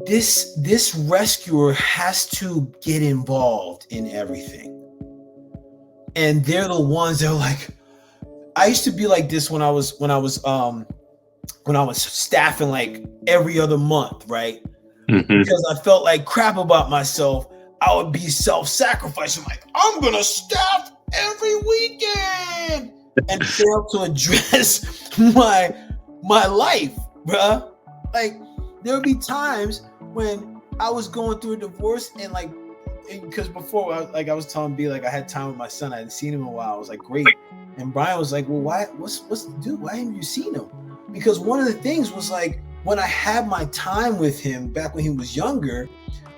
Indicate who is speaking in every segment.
Speaker 1: this rescuer has to get involved in everything. And they're the ones that are like, I used to be like this when I was staffing like every other month, right?
Speaker 2: Mm-hmm.
Speaker 1: Because I felt like crap about myself. I would be self-sacrificing, like, I'm gonna staff every weekend and fail to address my life, bruh. Like, there would be times when I was going through a divorce and like, because before I was telling B, like, I had time with my son. I hadn't seen him in a while. I was like, great. And Brian was like, well, why? What's dude? Why haven't you seen him? Because one of the things was like, when I had my time with him back when he was younger,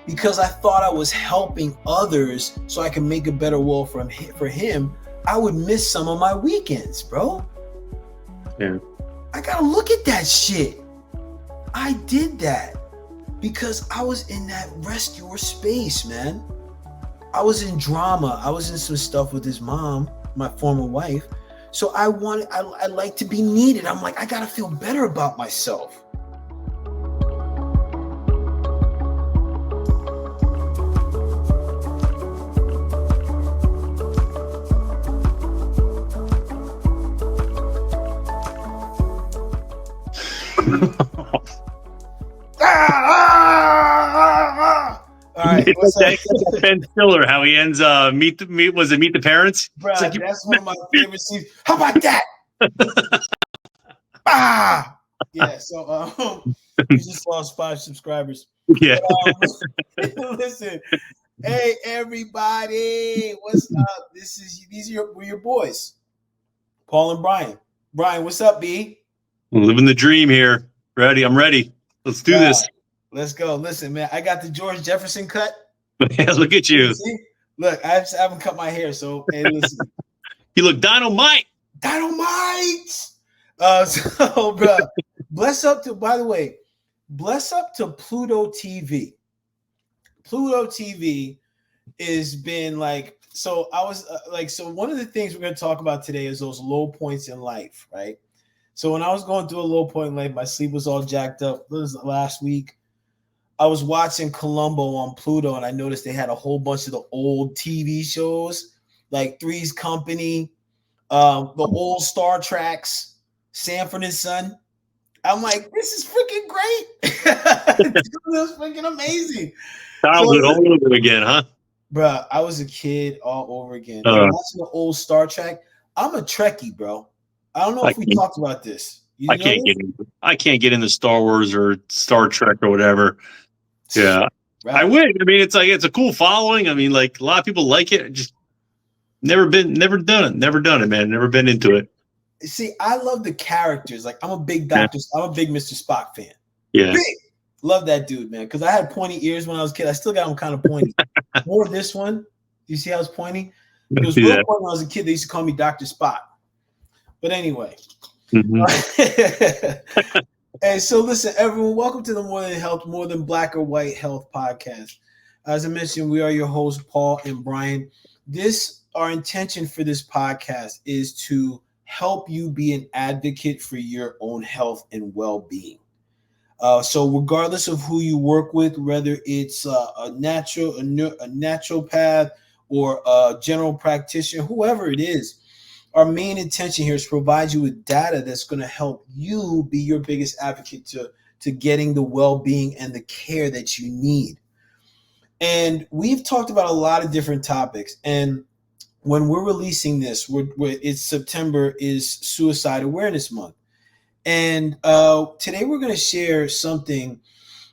Speaker 1: because I thought I was helping others so I can make a better world for him, I would miss some of my weekends, bro.
Speaker 2: Yeah.
Speaker 1: I gotta look at that shit. I did that because I was in that rescuer space, man. I was in drama. I was in some stuff with his mom, my former wife. So I like to be needed. I'm like, I gotta feel better about myself. All right,
Speaker 2: that's Ben Stiller. How he ends Meet the Parents?
Speaker 1: Bro, like, that's one of my favorite scenes. How about that? Yeah. So we just lost 5 subscribers.
Speaker 2: Yeah.
Speaker 1: But, listen, hey everybody, what's up? These are your boys, Paul and Brian. Brian, what's up, B?
Speaker 2: I'm living the dream here. Ready? I'm ready. Let's do this.
Speaker 1: Let's go. Listen, man, I got the George Jefferson cut.
Speaker 2: Look at you.
Speaker 1: Look, I haven't cut my hair, so hey, listen.
Speaker 2: You look dynamite.
Speaker 1: Dynamite. So, bro, bless up to PlutoTV. PlutoTV has been like, so I was so one of the things we're going to talk about today is those low points in life, right? So when I was going through a low point in life, my sleep was all jacked up. This was last week. I was watching Columbo on Pluto, and I noticed they had a whole bunch of the old TV shows, like Three's Company, the old Star Treks, Sanford and Son. I'm like, this is freaking great. This was freaking amazing.
Speaker 2: Childhood all over again, huh?
Speaker 1: Bro, I was a kid all over again. Watching the old Star Trek. I'm a Trekkie, bro. I don't know if we talked about this.
Speaker 2: I can't get into Star Wars or Star Trek or whatever. Yeah, right. I would. I mean, it's a cool following. I mean, like, a lot of people like it. Just never done it, man. Never been into it.
Speaker 1: See, I love the characters. Like, I'm a big I'm a big Mr. Spock fan.
Speaker 2: Yeah,
Speaker 1: big. Love that dude, man. Because I had pointy ears when I was a kid. I still got them kind of pointy. More of this one. You see how it's pointy? It was real pointy when I was a kid. They used to call me Dr. Spock. But anyway.
Speaker 2: Mm-hmm.
Speaker 1: Hey, so listen, everyone, welcome to the More Than Black or White Health podcast. As I mentioned, we are your hosts, Paul and Brian. Our intention for this podcast is to help you be an advocate for your own health and well-being. So regardless of who you work with, whether it's a naturopath or a general practitioner, whoever it is, our main intention here is to provide you with data that's going to help you be your biggest advocate to getting the well-being and the care that you need. And we've talked about a lot of different topics. And when we're releasing this, it's September is Suicide Awareness Month. And today we're going to share something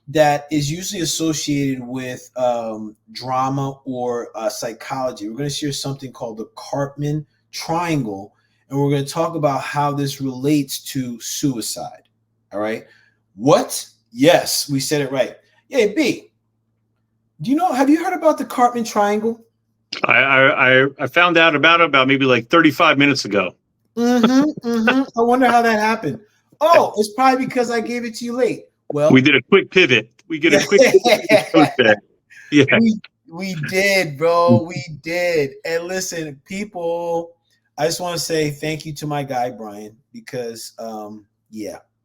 Speaker 1: that is usually associated with drama or psychology. We're going to share something called the Karpman Triangle, and we're going to talk about how this relates to suicide. All right. What? Yes, we said it right. Yeah, B. Have you heard about the Karpman Triangle?
Speaker 2: I found out about it maybe like 35 minutes ago.
Speaker 1: I wonder how that happened. Oh, it's probably because I gave it to you late. Well,
Speaker 2: we did a quick pivot. Yeah.
Speaker 1: We did, bro. We did. And listen, people, I just want to say thank you to my guy, Brian, because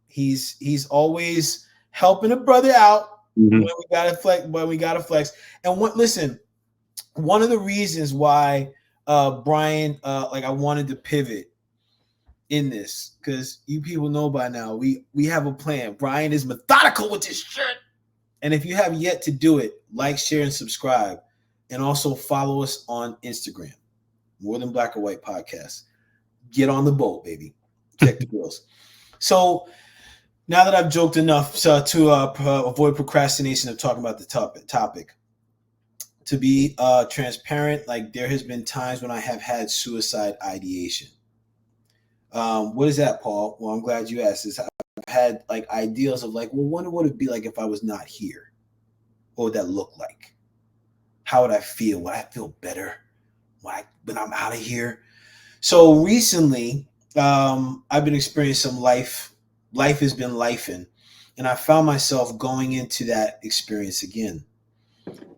Speaker 1: he's always helping a brother out.
Speaker 2: Mm-hmm.
Speaker 1: When we gotta flex. And listen, one of the reasons why Brian, like I wanted to pivot in this, because you people know by now we have a plan. Brian is methodical with this shit. And if you have yet to do it, like, share, and subscribe. And also follow us on Instagram, More Than Black or White Podcast. Get on the boat, baby. Check the bills. So now that I've joked enough to avoid procrastination of talking about the topic, to be transparent, like, there has been times when I have had suicide ideation. What is that, Paul? Well, I'm glad you asked this. I've had like ideas of like, well, wonder what it'd be like if I was not here. What would that look like? How would I feel? Would I feel better when I'm out of here? So recently, I've been experiencing some life. Life has been lifing, and I found myself going into that experience again.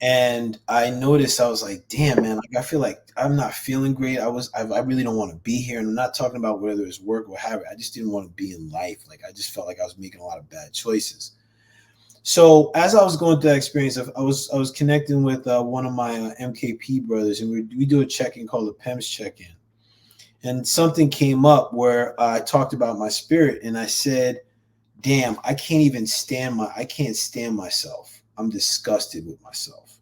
Speaker 1: And I noticed, I was like, damn, man, like I feel like I'm not feeling great. I really don't want to be here. And I'm not talking about whether it's work or whatever. I just didn't want to be in life. Like I just felt like I was making a lot of bad choices. So as I was going through that experience, I was connecting with one of my MKP brothers, and we do a check-in called the PEMS check-in. And something came up where I talked about my spirit, and I said, damn, I can't stand myself. I'm disgusted with myself.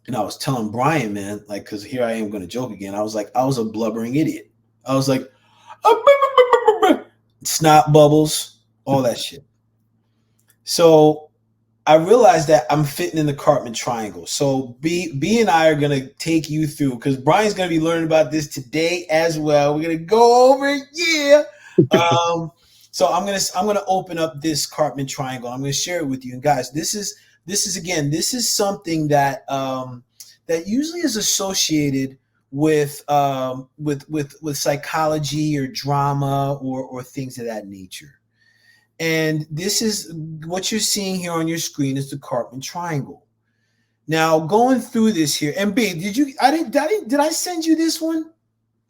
Speaker 1: And I was telling Brian, man, like, because here I am going to joke again. I was like, I was a blubbering idiot. I was like, snot bubbles, all that shit. So I realized that I'm fitting in the Karpman Triangle. So B and I are going to take you through, because Brian's going to be learning about this today as well. We're going to go over it. Yeah. So I'm gonna open up this Karpman Triangle. I'm gonna share it with you. And guys, this is something that that usually is associated with psychology or drama or things of that nature. And this is what you're seeing here on your screen is the Karpman Triangle. Now, going through this here, and B, did I send you this one?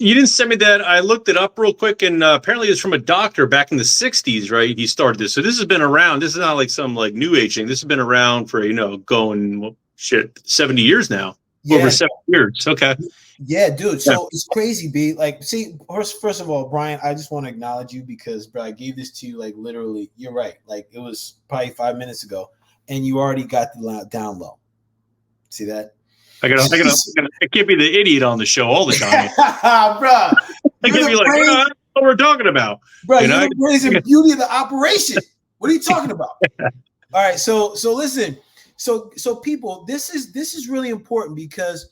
Speaker 2: You didn't send me that. I looked it up real quick, and apparently it's from a doctor back in the 60s, right? He started this. So this has been around. This is not like some like new age thing. This has been around for, going 70 years now. Yeah. Over 7 years. Okay.
Speaker 1: Yeah, dude. So it's crazy, B. Like, see, first of all, Brian, I just want to acknowledge you because, bro, I gave this to you like literally. You're right. Like it was probably 5 minutes ago, and you already got the down low. See that?
Speaker 2: I can't be the idiot on the show all the time.
Speaker 1: Bro,
Speaker 2: I can't be like, I don't know what we're talking about.
Speaker 1: Bro, you're the brains and beauty of the operation. What are you talking about? All right, so listen. So people, this is really important because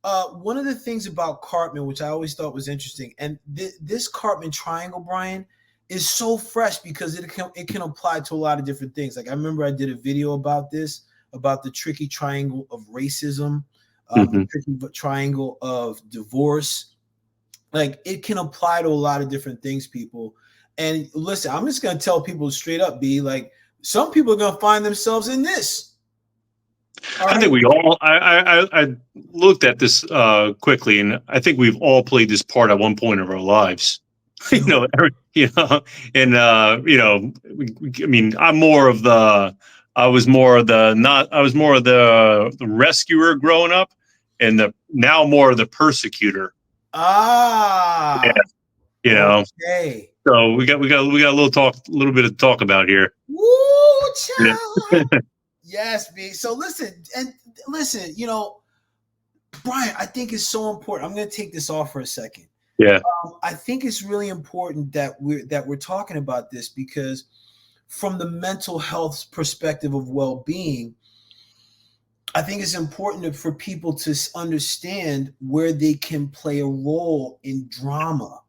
Speaker 1: one of the things about Karpman, which I always thought was interesting, and this Karpman Triangle, Brian, is so fresh because it can apply to a lot of different things. Like I remember I did a video about this, about the tricky triangle of racism, the tricky triangle of divorce. Like it can apply to a lot of different things, people. And listen, I'm just going to tell people straight up, B, like some people are going to find themselves in this.
Speaker 2: I think we all, I looked at this quickly, and I think we've all played this part at one point of our lives. I mean, I was more of the rescuer growing up, and now more of the persecutor.
Speaker 1: Okay.
Speaker 2: So we got a little bit of talk about here.
Speaker 1: Woo, child. Yes, B. So listen, Brian, I think it's so important. I'm going to take this off for a second.
Speaker 2: Yeah.
Speaker 1: I think it's really important that we're talking about this because from the mental health perspective of well-being, I think it's important for people to understand where they can play a role in drama.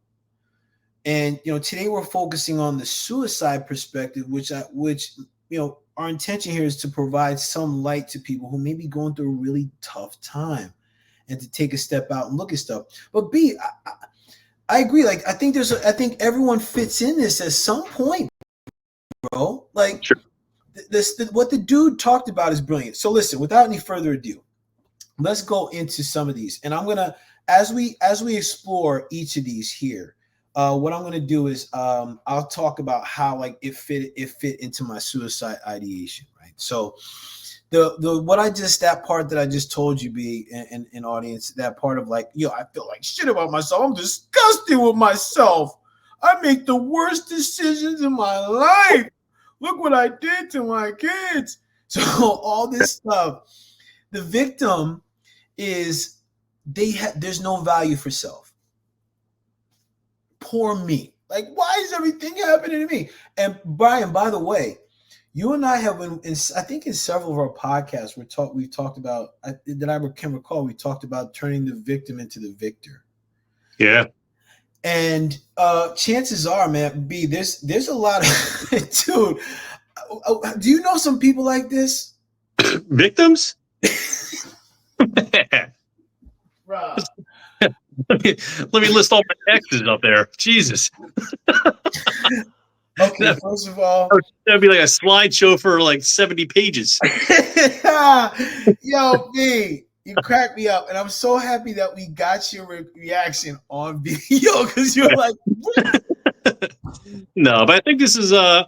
Speaker 1: And today we're focusing on the suicide perspective, which our intention here is to provide some light to people who may be going through a really tough time, and to take a step out and look at stuff. But B, I agree. Like I think everyone fits in this at some point, bro. Like
Speaker 2: sure.
Speaker 1: What the dude talked about is brilliant. So listen, without any further ado, let's go into some of these. And I'm gonna, as we explore each of these here, what I'm going to do is I'll talk about how like it fit into my suicide ideation, right? So the what I just that part that I just told you, be in audience, that part of like, yo, I feel like shit about myself. I'm disgusted with myself. I make the worst decisions in my life. Look what I did to my kids. So all this stuff, the victim is there's no value for self. Poor me. Like, why is everything happening to me? And Brian, by the way, you and I have been, I think in several of our podcasts, we've talked about, that I can recall, we talked about turning the victim into the victor.
Speaker 2: Yeah.
Speaker 1: And chances are, man, B, there's a lot of, dude, do you know some people like this?
Speaker 2: Victims?
Speaker 1: Bruh.
Speaker 2: Let me list all my exes up there. Jesus.
Speaker 1: Okay, first of all,
Speaker 2: that'd be like a slideshow for like 70 pages.
Speaker 1: Yo, B, you crack me up, and I'm so happy that we got your reaction on video because you're like, what?
Speaker 2: No, but I think this is a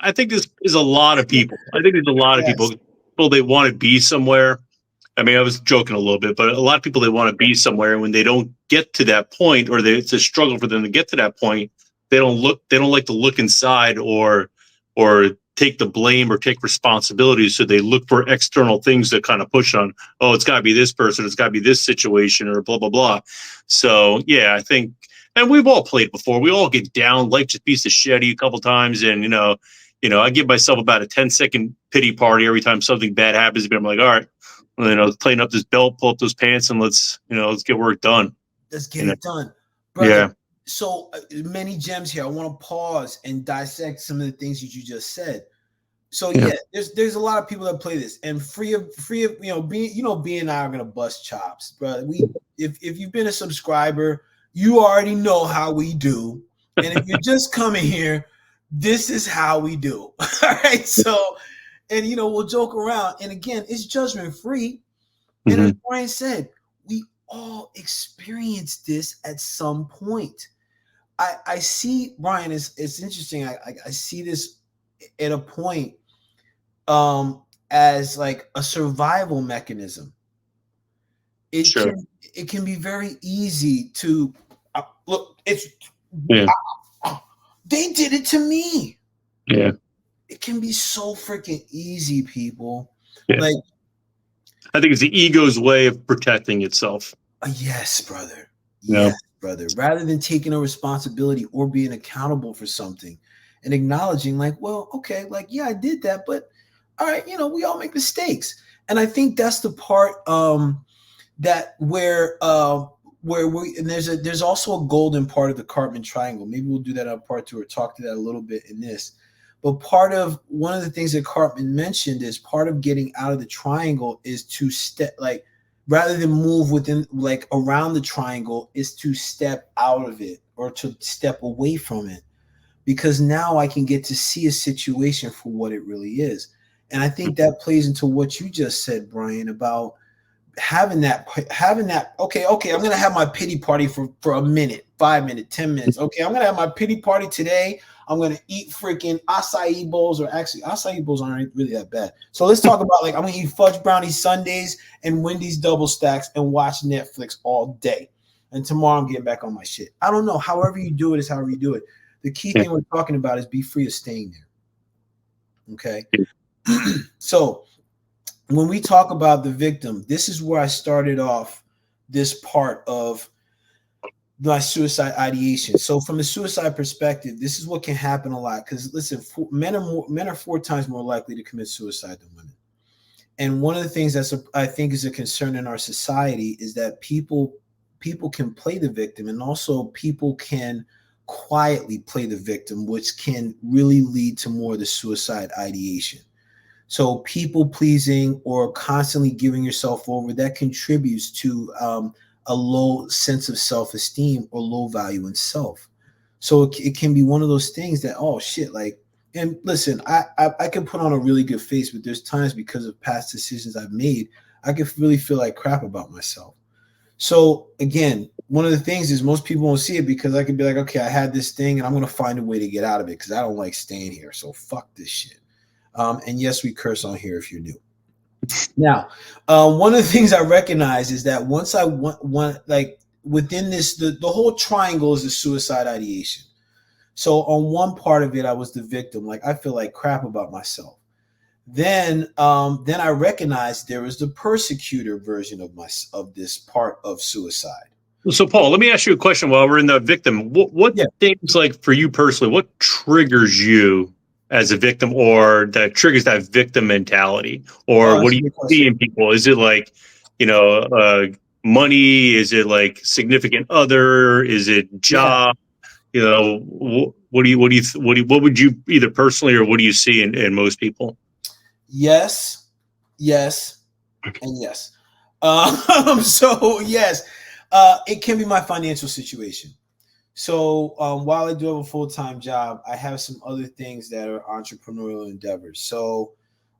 Speaker 2: lot of people. I think there's a lot of people they want to be somewhere. I mean, I was joking a little bit, but a lot of people, they want to be somewhere, and when they don't get to that point, or it's a struggle for them to get to that point, they don't like to look inside or take the blame or take responsibility. So they look for external things that kind of push on, oh, it's got to be this person, it's got to be this situation, or blah, blah, blah. So, yeah, I think, and we've all played before. We all get down. Life just beats the shit a couple times. And, I give myself about a 10-second pity party every time something bad happens to me. I'm like, all right, tighten up this belt, pull up those pants, and let's get work done.
Speaker 1: Let's get it done. Brother,
Speaker 2: yeah.
Speaker 1: So many gems here. I want to pause and dissect some of the things that you just said. So yeah, there's a lot of people that play this, and free of being and I are gonna bust chops, bro. If you've been a subscriber, you already know how we do, and if you're just coming here, this is how we do. All right, so. And, we'll joke around. And again, it's judgment free. And as Brian said, we all experience this at some point. I see, Brian, it's interesting. I see this at a point as like a survival mechanism. It can be very easy to look. They did it to me.
Speaker 2: Yeah.
Speaker 1: It can be so freaking easy, people.
Speaker 2: Yeah.
Speaker 1: Like,
Speaker 2: I think it's the ego's way of protecting itself.
Speaker 1: Yes, brother. Yes, brother. Rather than taking a responsibility or being accountable for something and acknowledging, like, well, okay, like, yeah, I did that, but all right, we all make mistakes. And I think that's the part that where we, and there's also a golden part of the Karpman Triangle. Maybe we'll do that on part 2 or talk to that a little bit in this. But one of the things that Karpman mentioned is part of getting out of the triangle is to step, like, rather than move within, like, around the triangle, is to step out of it or to step away from it, because now I can get to see a situation for what it really is. And I think that plays into what you just said, Brian, about having that, okay, I'm going to have my pity party for a minute, 5 minutes, 10 minutes. Okay, I'm going to have my pity party today. I'm going to eat freaking acai bowls, or actually acai bowls aren't really that bad. So let's talk about, like, I'm going to eat fudge brownie sundaes and Wendy's double stacks and watch Netflix all day. And tomorrow I'm getting back on my shit. I don't know. However you do it is however you do it. The key thing we're talking about is be free of staying there. Okay. So when we talk about the victim, this is where I started off this part of my suicide ideation. So from the suicide perspective, this is what can happen a lot. Because listen, men are 4 times more likely to commit suicide than women. And one of the things I think is a concern in our society is that people can play the victim, and also people can quietly play the victim, which can really lead to more of the suicide ideation. So people pleasing or constantly giving yourself over, that contributes to a low sense of self-esteem or low value in self. So it can be one of those things that, oh shit, like, and listen, I can put on a really good face, but there's times because of past decisions I've made, I can really feel like crap about myself. So again, one of the things is most people won't see it because I could be like, okay, I had this thing and I'm going to find a way to get out of it because I don't like staying here. So fuck this shit. And yes, we curse on here if you're new. Now, one of the things I recognize is that once I want like within this, the whole triangle is the suicide ideation. So on one part of it, I was the victim. Like I feel like crap about myself. Then I recognized there was the persecutor version of this part of suicide.
Speaker 2: So, Paul, let me ask you a question while we're in the victim. What things, like for you personally, what triggers you as a victim, or that triggers that victim mentality? Or what do you see in people? Is it like, money? Is it like significant other? Is it job? Yeah. What would you either personally, or what do you see in most people?
Speaker 1: Yes, and yes. So yes, it can be my financial situation. So while I do have a full-time job, I have some other things that are entrepreneurial endeavors. So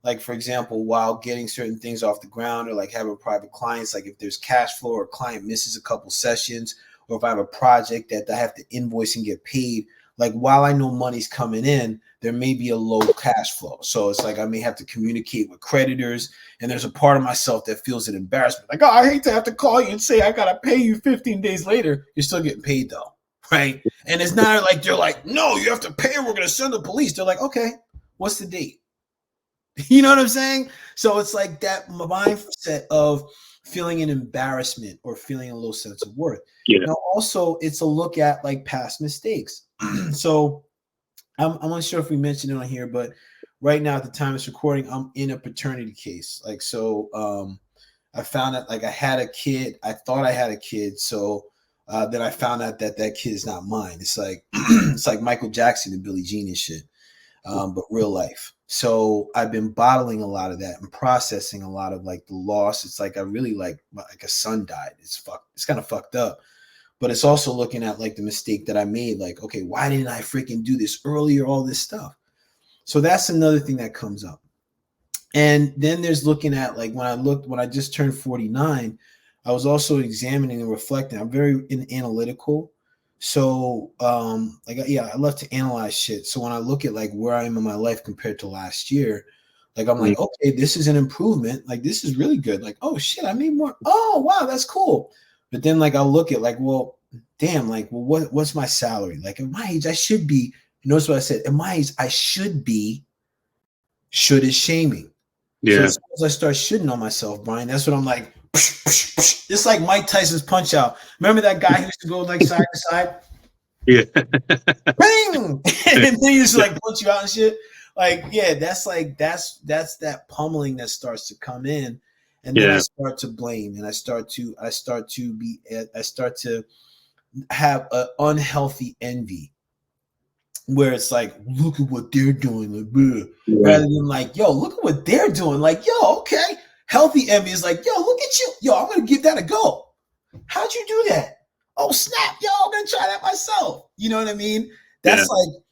Speaker 1: like, for example, while getting certain things off the ground, or like having private clients, like if there's cash flow or a client misses a couple sessions, or if I have a project that I have to invoice and get paid, like while I know money's coming in, there may be a low cash flow. So it's like I may have to communicate with creditors, and there's a part of myself that feels an embarrassment. Like, oh, I hate to have to call you and say I gotta pay you 15 days later. You're still getting paid though, right? And it's not like they're like, no, you have to pay, or we're gonna send the police. They're like, okay, what's the date? You know what I'm saying? So it's like that mindset of feeling an embarrassment or feeling a low sense of worth.
Speaker 2: Yeah.
Speaker 1: Now, also, it's a look at like past mistakes. So I'm not sure if we mentioned it on here, but right now at the time it's recording, I'm in a paternity case. Like, so I found out like I had a kid. I thought I had a kid. So then I found out that kid is not mine. It's like it's like Michael Jackson and Billie Jean and shit, but real life. So I've been bottling a lot of that and processing a lot of like the loss. It's like I really like a son died. It's kind of fucked up. But it's also looking at like the mistake that I made. Like, okay, why didn't I freaking do this earlier? All this stuff. So that's another thing that comes up. And then there's looking at like when I just turned 49, I was also examining and reflecting. I'm very analytical. So I love to analyze shit. So when I look at like where I am in my life compared to last year, like I'm like, okay, this is an improvement. Like this is really good. Like, oh shit, I made more. Oh wow, that's cool. But then like I'll look at like, well, damn, like, well, what's my salary? Like at my age, I should be. Notice what I said. At my age, I should be. Should is shaming.
Speaker 2: Yeah.
Speaker 1: So as soon as I start shitting on myself, Brian, that's what I'm like. It's like Mike Tyson's Punch Out. Remember that guy who used to go like side to side?
Speaker 2: Yeah.
Speaker 1: Bang! And then he used to like punch you out and shit. Like, yeah, that's that pummeling that starts to come in. And then I start to blame, and I start to have an unhealthy envy, where it's like, look at what they're doing, like, rather than like, yo, look at what they're doing. Like, yo, okay. Healthy envy is like, yo, look at you. Yo, I'm gonna give that a go. How'd you do that? Oh snap, yo, I'm gonna try that myself. You know what I mean? That's like,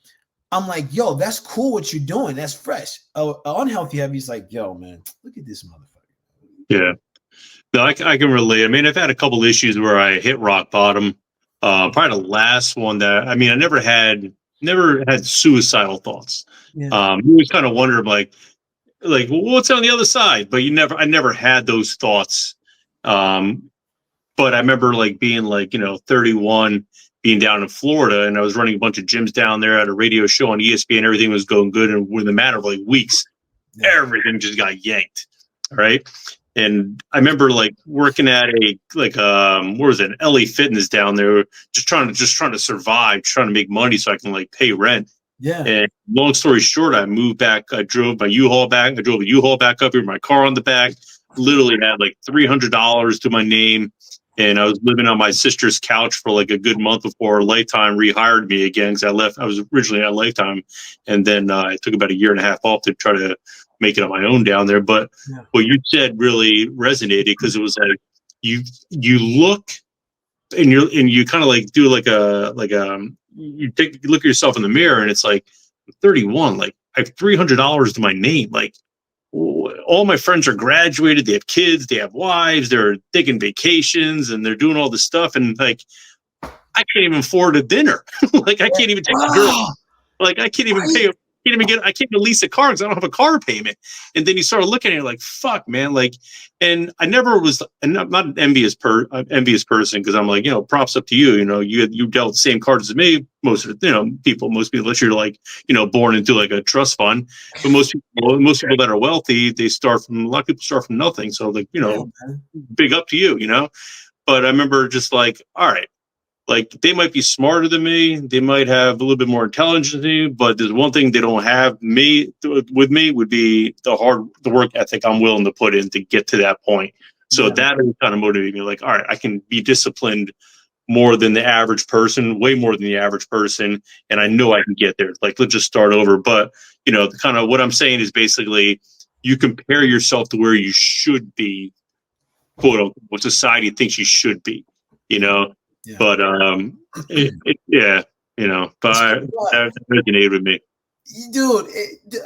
Speaker 1: I'm like, yo, that's cool what you're doing. That's fresh. Unhealthy envy is like, yo, man, look at this motherfucker.
Speaker 2: Yeah. No, I can relate. I mean, I've had a couple issues where I hit rock bottom. Probably the last one that, I mean, I never had suicidal thoughts.
Speaker 1: Yeah.
Speaker 2: You always kind of wonder like, well, what's on the other side? But I never had those thoughts. But I remember like being like, 31, being down in Florida, and I was running a bunch of gyms down there at a radio show on ESPN. Everything was going good. And within a matter of like weeks, everything just got yanked. All right. And I remember like working at what was it, LA Fitness down there, just trying to survive, trying to make money so I can like pay rent.
Speaker 1: Yeah.
Speaker 2: And long story short, I moved back. I drove a U-Haul back up here, my car on the back. Literally had like $300 to my name, and I was living on my sister's couch for like a good month before Lifetime rehired me again, because I was originally at Lifetime, and then I took about a year and a half off to try to make it on my own down there. But what you said really resonated, because it was like you look and you kind of like do you look at yourself in the mirror, and it's like, I'm 31, like I have $300 to my name, like all my friends are graduated, they have kids, they have wives, they're taking vacations, and they're doing all this stuff, and like I can't even afford a dinner. Like I can't even take a girl. Like I can't even pay. I can't even lease a car because I don't have a car payment. And then you start looking at it like, fuck, man. Like, and I never was. And I'm not an envious person because I'm like, props up to you. You dealt the same cards as me. Most people, unless you're like, born into like a trust fund. But most people that are wealthy, a lot of people start from nothing. So like, big up to you. But I remember just like, all right. Like they might be smarter than me, they might have a little bit more intelligence than me, but there's one thing they don't have with me would be the work ethic I'm willing to put in to get to that point. So that kind of motivated me. Like, all right, I can be disciplined more than the average person, way more than the average person, and I know I can get there. Like, let's just start over. But kind of what I'm saying is basically you compare yourself to where you should be, quote unquote, what society thinks you should be. But but that resonated with me,
Speaker 1: dude.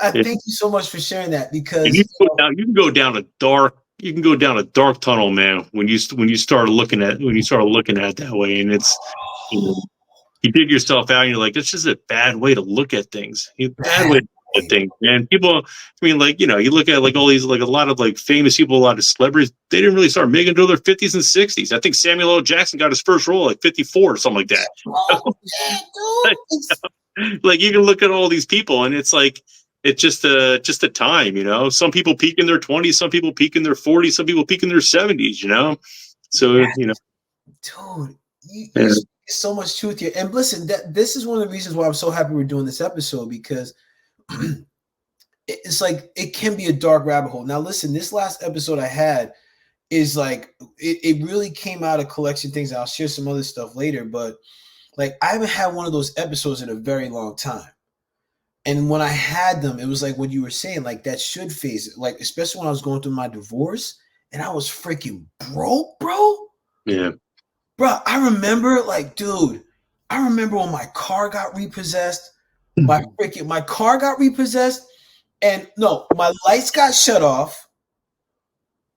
Speaker 1: I thank you so much for sharing that because
Speaker 2: you can go down a dark tunnel, man. When you start looking at it that way, and it's you dig yourself out, and you're like, it's just a bad way to look at things. Bad way to look at things, man. People, I mean, like you look at like all these like a lot of like famous people, a lot of celebrities. They didn't really start making until their 50s and 60s. I think Samuel L. Jackson got his first role at like 54 or something like that. Like you can look at all these people, and it's like it's just a time. Some people peak in their 20s, some people peak in their 40s, some people peak in their 70s. So
Speaker 1: dude, there's so much truth here. And listen, this is one of the reasons why I'm so happy we're doing this episode because it's like it can be a dark rabbit hole. Now, listen, this last episode I had is like it really came out of collection things. I'll share some other stuff later, but like I haven't had one of those episodes in a very long time. And when I had them, it was like what you were saying, like that should phase, like especially when I was going through my divorce and I was freaking broke, bro.
Speaker 2: Yeah.
Speaker 1: Bro, I remember when my car got repossessed. My car got repossessed, and no, my lights got shut off.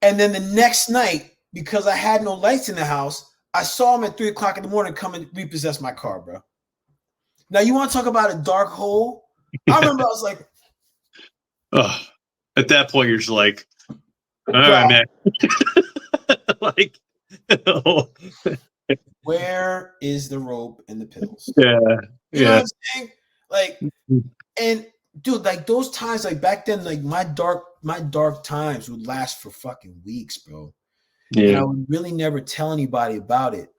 Speaker 1: And then the next night, because I had no lights in the house, I saw him at 3:00 in the morning come and repossess my car, bro. Now you want to talk about a dark hole? I remember I was like,
Speaker 2: at that point you're just like, all right, man. Like,
Speaker 1: where is the rope and the pills?
Speaker 2: Yeah.
Speaker 1: You know what I'm saying? Like, and dude, like those times, like back then, like my dark times would last for fucking weeks, bro. Yeah. And I would really never tell anybody about it.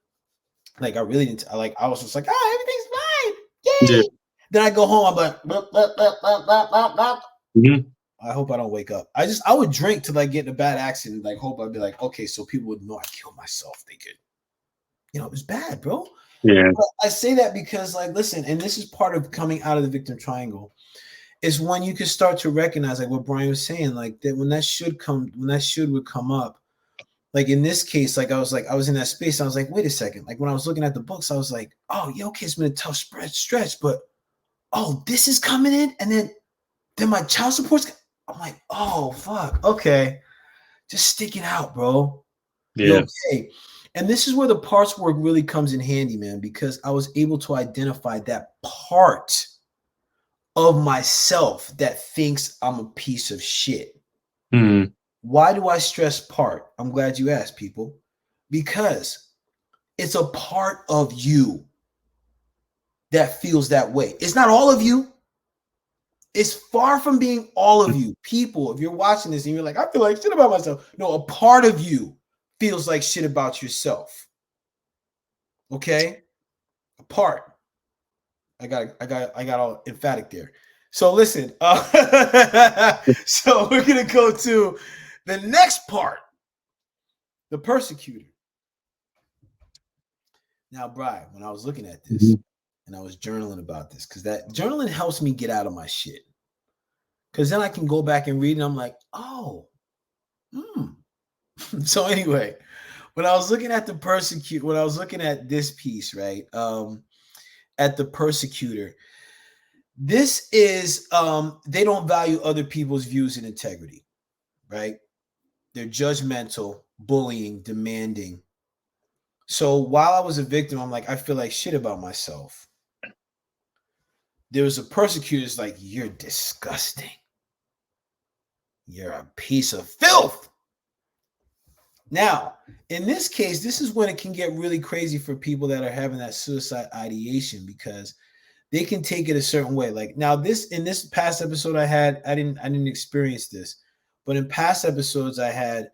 Speaker 1: Like I really didn't. I was just like, everything's fine. Yay! Yeah. Then I go home. I'm like, I hope I don't wake up. I would drink till I get in a bad accident. Like hope I'd be like, okay, so people would know I killed myself. They could, it was bad, bro.
Speaker 2: Yeah.
Speaker 1: But I say that because, like, listen, and this is part of coming out of the victim triangle, is when you can start to recognize, like what Brian was saying, like that when that should would come up. Like in this case, like I was in that space. I was like, wait a second. Like when I was looking at the books, I was like, oh, yeah, okay, it's been a tough stretch, but this is coming in, and then my child support's. I'm like, oh fuck, okay, just stick it out, bro.
Speaker 2: Yeah.
Speaker 1: Okay. And this is where the parts work really comes in handy, man, because I was able to identify that part of myself that thinks I'm a piece of shit.
Speaker 2: Mm-hmm.
Speaker 1: Why do I stress part? I'm glad you asked, people. Because it's a part of you that feels that way. It's not all of you. It's far from being all of you. People, if you're watching this and you're like, I feel like shit about myself. No, a part of you feels like shit about yourself. Okay? A part. I got all emphatic there. So listen, so we're gonna go to the next part, the persecutor. Now, Brian, when I was looking at this and I was journaling about this, because that journaling helps me get out of my shit. Because then I can go back and read and I'm like, So anyway, when I was looking at when I was looking at this piece, right? At the persecutor, this is they don't value other people's views and integrity. right? They're judgmental, bullying, demanding. So while I was a victim, I'm like, I feel like shit about myself. There was a persecutor who's like, you're disgusting. You're a piece of filth. Now, in this case, this is when it can get really crazy for people that are having that suicide ideation, because they can take it a certain way. Like now, in this past episode I didn't experience this, but in past episodes I had,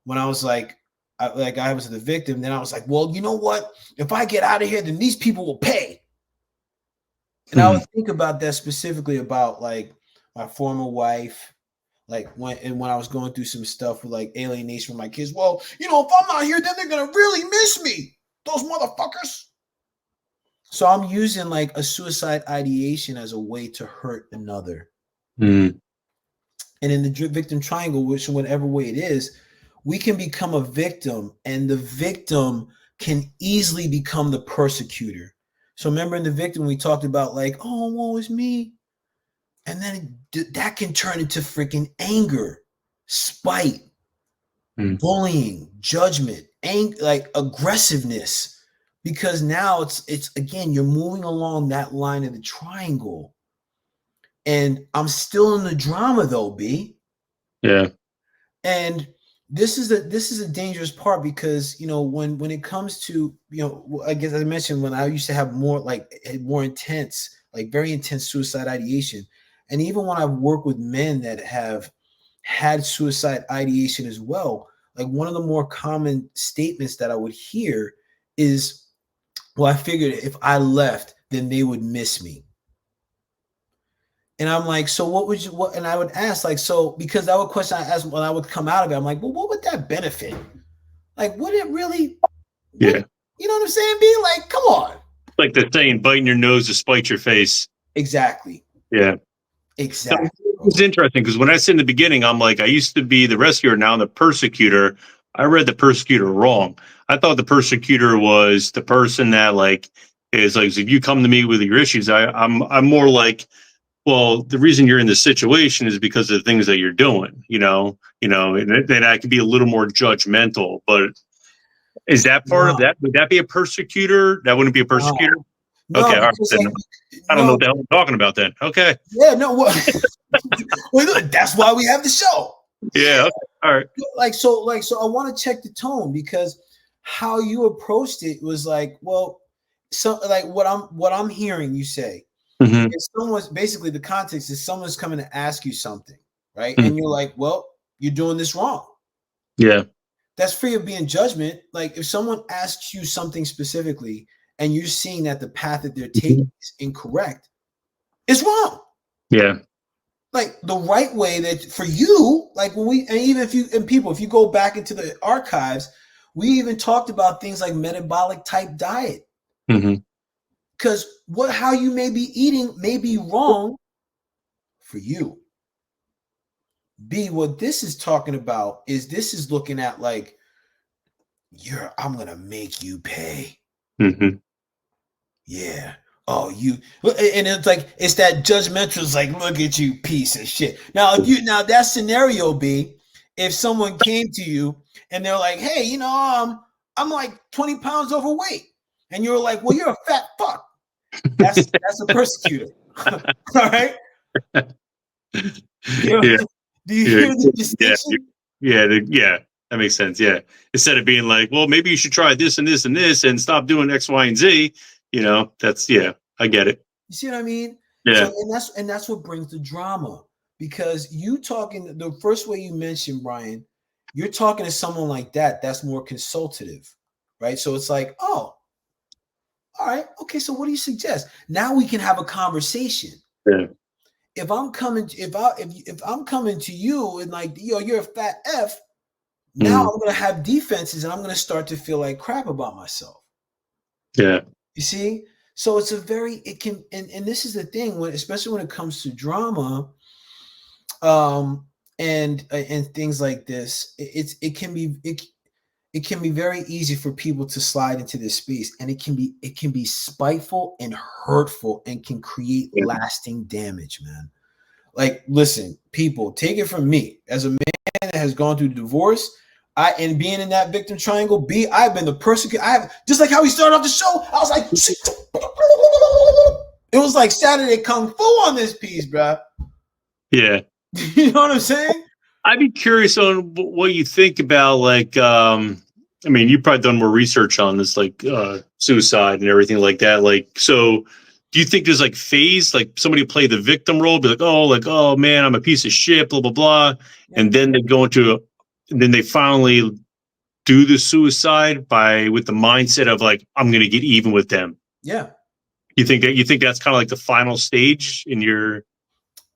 Speaker 1: when I was like I was the victim, then I was like, well, you know what? If I get out of here, then these people will pay. And I would think about that specifically about like my former wife, like when I was going through some stuff with like alienation with my kids. Well, you know, if I'm not here, then they're gonna really miss me, those motherfuckers. So I'm using like a suicide ideation as a way to hurt another. And in the victim triangle, which whatever way it is, we can become a victim, and the victim can easily become the persecutor. So remember in the victim, we talked about like, oh, woe is me. And then that can turn into freaking anger, spite, bullying, judgment, like aggressiveness. Because now it's again, you're moving along that line of the triangle. And I'm still in the drama though, B.
Speaker 2: Yeah.
Speaker 1: And this is a dangerous part, because you know when it comes to, you know, I guess I mentioned when I used to have more intense, like very intense suicide ideation. And even when I've worked with men that have had suicide ideation as well, like one of the more common statements that I would hear is, well, I figured if I left, then they would miss me. And I'm like, so what would you, and I would ask, like, so, because that was a question I asked when I would come out of it. I'm like, well, what would that benefit? Like, would it really?
Speaker 2: Yeah.
Speaker 1: You know what I'm saying, B? Like, come on.
Speaker 2: Like the saying, biting your nose to spite your face.
Speaker 1: Exactly.
Speaker 2: Yeah.
Speaker 1: Exactly.
Speaker 2: It's interesting because when I said in the beginning, I'm like, I used to be the rescuer, now I'm the persecutor. I read the persecutor wrong. I thought the persecutor was the person that like is like, if you come to me with your issues, I'm more like, well, the reason you're in this situation is because of the things that you're doing, and then I could be a little more judgmental. But is that part of that? Would that be a persecutor? That wouldn't be a persecutor?
Speaker 1: No,
Speaker 2: okay, all right.
Speaker 1: like,
Speaker 2: I don't know what the hell I'm talking about then. Okay.
Speaker 1: Yeah, no, well, that's why we have the show.
Speaker 2: Yeah. Okay. All right.
Speaker 1: So I want to check the tone, because how you approached it was like, well, so like what I'm hearing you say, is someone's, basically the context is someone's coming to ask you something, right? And you're like, well, you're doing this wrong.
Speaker 2: Yeah.
Speaker 1: That's free of being judgment. Like if someone asks you something specifically and you're seeing that the path that they're taking is incorrect, it's wrong.
Speaker 2: Yeah.
Speaker 1: Like the right way that for you, like when we, and even if you go back into the archives, we even talked about things like metabolic type diet. Because how you may be eating may be wrong for you. B, what this is talking about is, this is looking at like, I'm gonna make you pay. Yeah. Oh, you, and it's like, it's that judgmental, it's like, look at you, piece of shit. Now that scenario, B, if someone came to you and they're like, hey, I'm like 20 pounds overweight, and you're like, well, you're a fat fuck. That's a persecutor. All right. Do you hear the distinction?
Speaker 2: Yeah. That makes sense. Yeah. Instead of being like, well, maybe you should try this and this and this and stop doing X, Y, and Z. That's, I get it.
Speaker 1: You see what I mean?
Speaker 2: Yeah.
Speaker 1: So, and that's what brings the drama, because you talking, the first way you mentioned, Brian, you're talking to someone like that, that's more consultative, right? So it's like, oh, all right, okay, so what do you suggest? Now we can have a conversation.
Speaker 2: Yeah.
Speaker 1: If I'm coming to you and like, you're a fat F, now I'm gonna have defenses and I'm gonna start to feel like crap about myself.
Speaker 2: Yeah.
Speaker 1: You see? So it's and this is the thing, especially when it comes to drama, and things like this, it can be very easy for people to slide into this space, and it can be spiteful and hurtful and can create lasting damage, man. Like, listen, people, take it from me as a man that has gone through divorce, and being in that victim triangle, B, I've been the persecutor. I have, just like how we started off the show, I was like, it was like Saturday Kung Fu on this piece, bro.
Speaker 2: Yeah.
Speaker 1: You know what I'm saying?
Speaker 2: I'd be curious on what you think about, like, I mean, you've probably done more research on this, like suicide and everything like that. Like, so do you think there's like phase, like somebody play the victim role, be like, oh man, I'm a piece of shit, blah, blah, blah.
Speaker 1: Yeah.
Speaker 2: And then they go into and then they finally do the suicide with the mindset of like, I'm going to get even with them.
Speaker 1: Yeah.
Speaker 2: You think that's kind of like the final stage in your,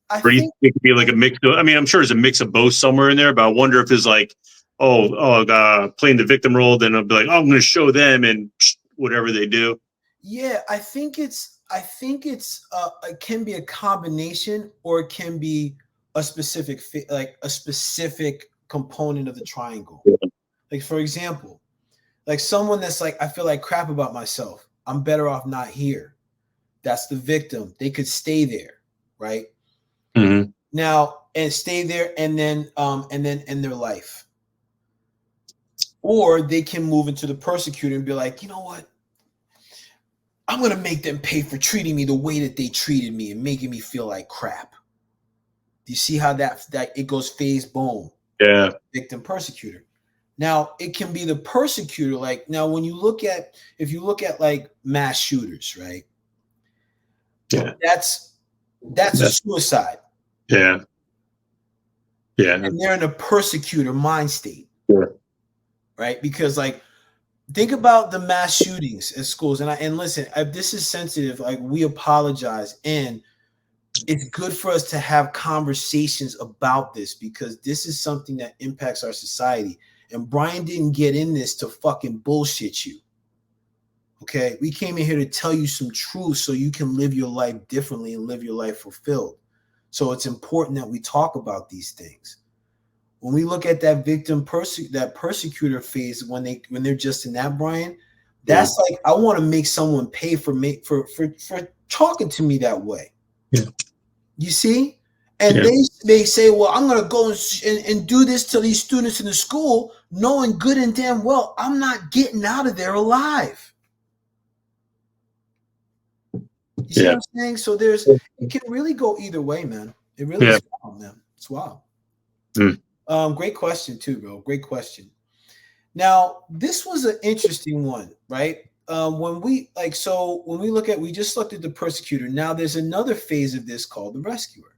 Speaker 1: I
Speaker 2: or you
Speaker 1: think
Speaker 2: think it could be like a mix of, I mean, I'm sure there's a mix of both somewhere in there, but I wonder if there's like, playing the victim role, then I'll be like, I'm going to show them and whatever they do.
Speaker 1: Yeah, I think it's it can be a combination, or it can be a specific component of the triangle.
Speaker 2: Yeah.
Speaker 1: Like, for example, like someone that's like, I feel like crap about myself, I'm better off not here. That's the victim. They could stay there, right?
Speaker 2: Mm-hmm.
Speaker 1: Now, and stay there, and then end their life. Or they can move into the persecutor and be like, you know what? I'm going to make them pay for treating me the way that they treated me and making me feel like crap. Do you see how that it goes phase, boom?
Speaker 2: Yeah.
Speaker 1: Victim, persecutor. Now, it can be the persecutor. Like, now when if you look at like mass shooters, right?
Speaker 2: Yeah.
Speaker 1: That's a suicide.
Speaker 2: Yeah. Yeah.
Speaker 1: And they're in a persecutor mind state.
Speaker 2: Yeah.
Speaker 1: Right? Because like, think about the mass shootings at schools. And listen, if this is sensitive, like, we apologize. And it's good for us to have conversations about this, because this is something that impacts our society. And Brian didn't get in this to fucking bullshit you. Okay? We came in here to tell you some truth so you can live your life differently and live your life fulfilled. So it's important that we talk about these things. When we look at that victim that persecutor phase, when they're just in that, Brian, that's like, I want to make someone pay for talking to me that way.
Speaker 2: Yeah.
Speaker 1: You see? And they say, well, I'm going to go and do this to these students in the school, knowing good and damn well I'm not getting out of there alive. You see what I'm saying? So it can really go either way, man. It really is wild, man. It's wild. Great question too, bro. Great question. Now, this was an interesting one, right? When we just looked at the persecutor. Now there's another phase of this called the rescuer.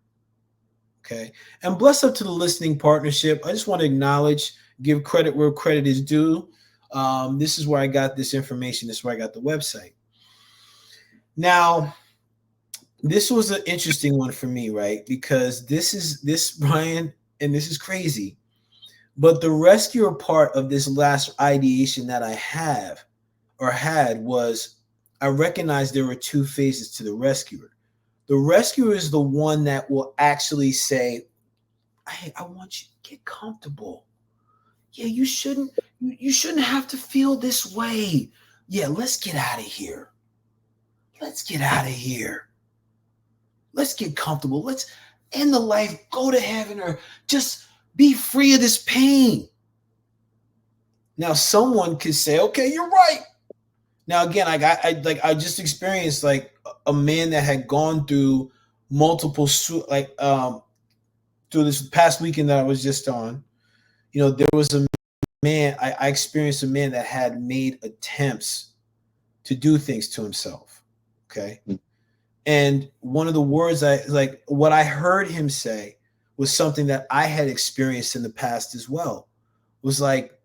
Speaker 1: Okay. And bless up to the listening partnership. I just want to acknowledge, give credit where credit is due. This is where I got this information. This is where I got the website. Now, this was an interesting one for me, right? Because this, Brian, and this is crazy, but the rescuer part of this last ideation that I had was, I recognized there were two phases to the rescuer. The rescuer is the one that will actually say, hey, I want you to get comfortable. Yeah, you shouldn't have to feel this way. Yeah, let's get out of here. Let's get out of here. Let's get comfortable. Let's end the life, go to heaven, or just be free of this pain. Now, someone could say, okay, you're right. Now, again, I just experienced like a man that had gone through multiple, through this past weekend that I was just on. You know, there was a man, I experienced a man that had made attempts to do things to himself. Okay. And one of the words what I heard him say was something that I had experienced in the past as well. Was like,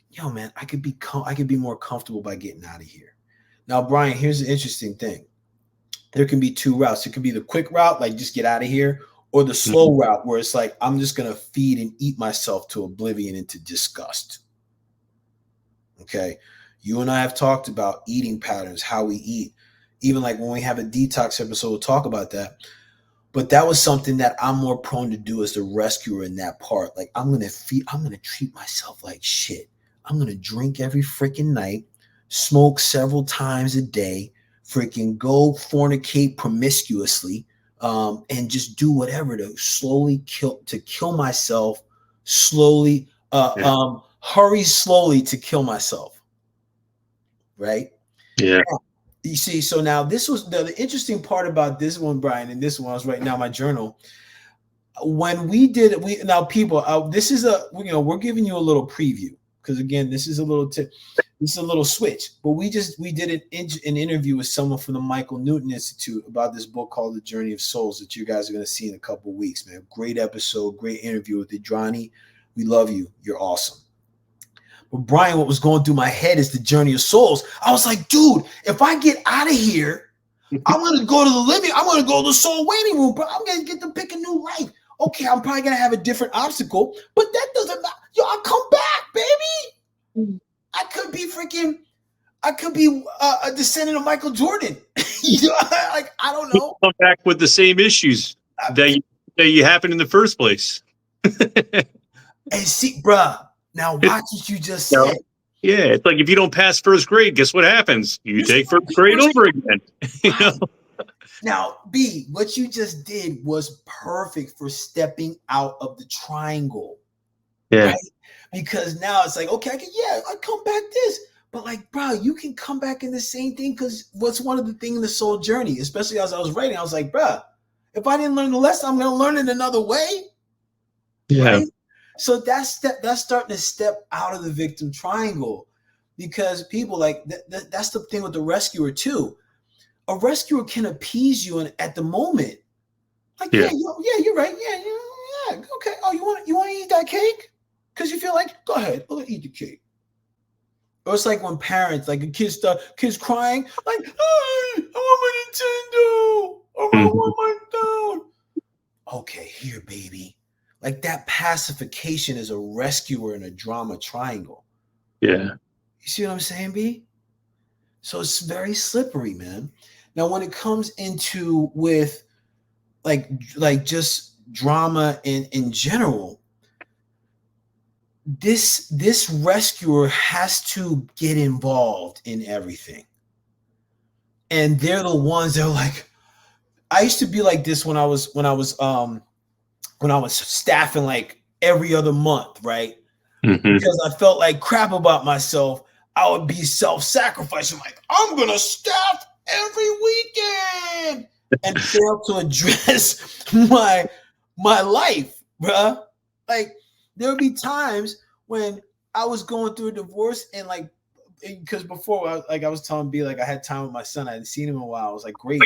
Speaker 1: yo, man, I could be more comfortable by getting out of here. Now, Brian, here's the interesting thing. There can be two routes. It could be the quick route, like just get out of here, or the slow route where it's like, I'm just going to feed and eat myself to oblivion and to disgust. Okay. You and I have talked about eating patterns, how we eat. Even like when we have a detox episode, we'll talk about that. But that was something that I'm more prone to do as the rescuer in that part. Like, I'm going to treat myself like shit. I'm going to drink every freaking night, smoke several times a day, freaking go fornicate promiscuously, and just do whatever to slowly kill myself slowly, hurry slowly to kill myself. Right?
Speaker 2: Yeah.
Speaker 1: You see, so now this was the interesting part about this one, Brian, and this one I was writing down my journal. When we did, now people, this is we're giving you a little preview because again, this is a little switch. But we did an interview with someone from the Michael Newton Institute about this book called The Journey of Souls that you guys are going to see in a couple of weeks, man. Great episode, great interview with Idrani. We love you. You're awesome. But Brian, what was going through my head is The Journey of Souls. I was like, dude, if I get out of here, I'm going to go to the living. I'm going to go to the soul waiting room, bro. I'm going to get to pick a new life. Okay, I'm probably going to have a different obstacle, but that doesn't matter. Yo, I'll come back, baby. I could be a descendant of Michael Jordan. You know, like, I don't know.
Speaker 2: Come back with the same issues that you happened in the first place.
Speaker 1: And see, bruh, now watch what you just said.
Speaker 2: Yeah, it's like if you don't pass first grade, guess what happens? You take first grade over again. You know?
Speaker 1: Now, B, what you just did was perfect for stepping out of the triangle.
Speaker 2: Yeah.
Speaker 1: Right? Because now it's like, okay, I come back this. But like, bro, you can come back in the same thing because what's one of the things in the soul journey, especially as I was writing, I was like, bro, if I didn't learn the lesson, I'm going to learn it another way.
Speaker 2: Yeah.
Speaker 1: Right? So that's starting to step out of the victim triangle because people like that's the thing with the rescuer too. A rescuer can appease you at the moment. Like, yeah, you're right. Yeah, okay. Oh, you want to eat that cake? Because you feel like, go ahead, I'll eat the cake. Or it's like when parents, like a kid's crying, like, I want my Nintendo, or I want my phone. Okay, here, baby. Like that pacification is a rescuer in a drama triangle.
Speaker 2: Yeah.
Speaker 1: You see what I'm saying, B? So it's very slippery, man. Now, when it comes into with like just drama in general, this rescuer has to get involved in everything. And they're the ones that are like, I used to be like this when I was staffing like every other month, right?
Speaker 2: Mm-hmm.
Speaker 1: Because I felt like crap about myself. I would be self-sacrificing, like, I'm gonna staff every weekend and fail to address my life, bruh. Like, there would be times when I was going through a divorce and like, because before I was telling B, like I had time with my son. I hadn't seen him in a while. I was like, great.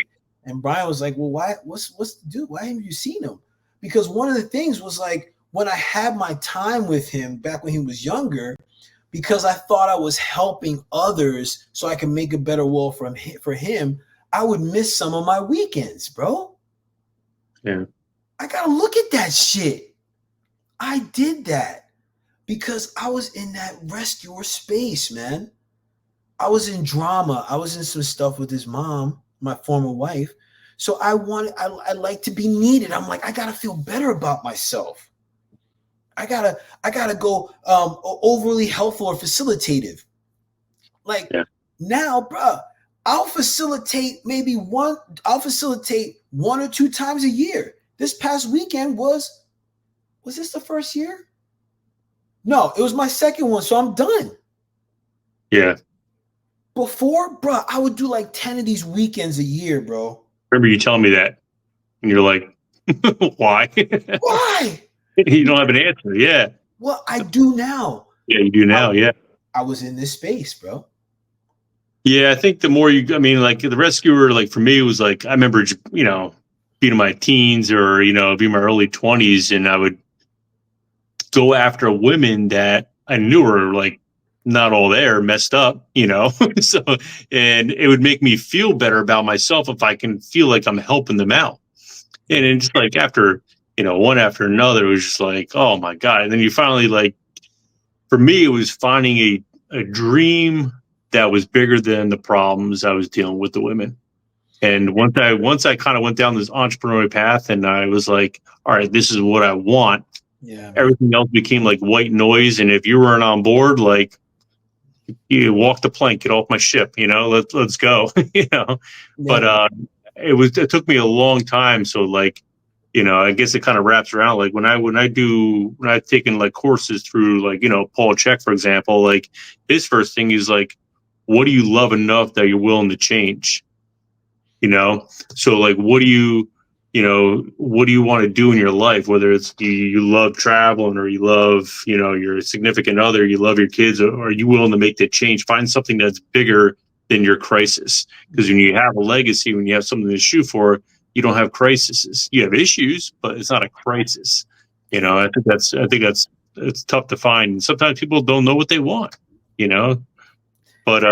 Speaker 1: And Brian was like, well, why? What's the dude? Why haven't you seen him? Because one of the things was like when I had my time with him back when he was younger, because I thought I was helping others so I can make a better world for him, I would miss some of my weekends, bro.
Speaker 2: Yeah.
Speaker 1: I gotta look at that shit. I did that because I was in that rescuer space, man. I was in drama. I was in some stuff with his mom, my former wife. So I like to be needed. I'm like, I gotta feel better about myself. I gotta go overly helpful or facilitative. Like now, bro, I'll facilitate one or two times a year. This past weekend was this the first year? No, it was my second one, so I'm done.
Speaker 2: Yeah.
Speaker 1: Before, bro, I would do like 10 of these weekends a year, bro.
Speaker 2: Remember you telling me that, and you're like, why?
Speaker 1: Why?
Speaker 2: You don't have an answer. Yeah.
Speaker 1: Well, I do now.
Speaker 2: Yeah, you do now. Yeah.
Speaker 1: I was in this space, bro.
Speaker 2: Yeah, I think the more like the rescuer, like for me, it was like I remember, being in my teens or being in my early 20s, and I would go after women that I knew were like not all there, messed up, so, and it would make me feel better about myself if I can feel like I'm helping them out. And then just like after, one after another, it was just like, oh my God. And then you finally like, for me, it was finding a dream that was bigger than the problems I was dealing with the women. And once I kind of went down this entrepreneurial path and I was like, all right, this is what I want.
Speaker 1: Yeah.
Speaker 2: Everything else became like white noise. And if you weren't on board, like you walk the plank, get off my ship, let's go,
Speaker 1: Yeah.
Speaker 2: but, it took me a long time. So like I guess it kind of wraps around. Like when I've taken like courses through like, Paul Chek, for example, like his first thing is like, what do you love enough that you're willing to change? So like, what do you want to do in your life? Whether it's you love traveling, or you love, your significant other, you love your kids, or are you willing to make that change? Find something that's bigger than your crisis. Because when you have a legacy, when you have something to shoot for, you don't have crises. You have issues, but it's not a crisis. I think that's it's tough to find. Sometimes people don't know what they want, but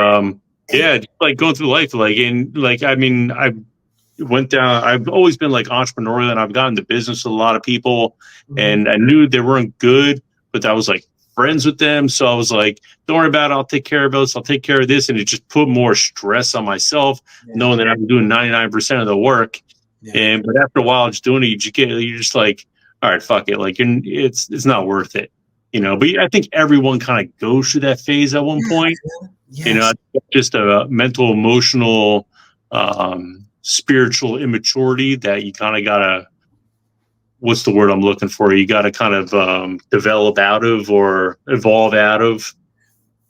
Speaker 2: yeah, just like going through life, like I mean, I've always been like entrepreneurial, and I've gotten into business with a lot of people, and I knew they weren't good, but I was like friends with them. So I was like, don't worry about it. I'll take care of this. I'll take care of this. And it just put more stress on myself, knowing that I'm doing 99% of the work. Yeah. But after a while, just doing it, you're just like, all right, fuck it. Like it's not worth it, but I think everyone kind of goes through that phase at one point. Yes. Just a mental, emotional, spiritual immaturity that you kind of gotta, what's the word I'm looking for? You gotta kind of develop out of or evolve out of.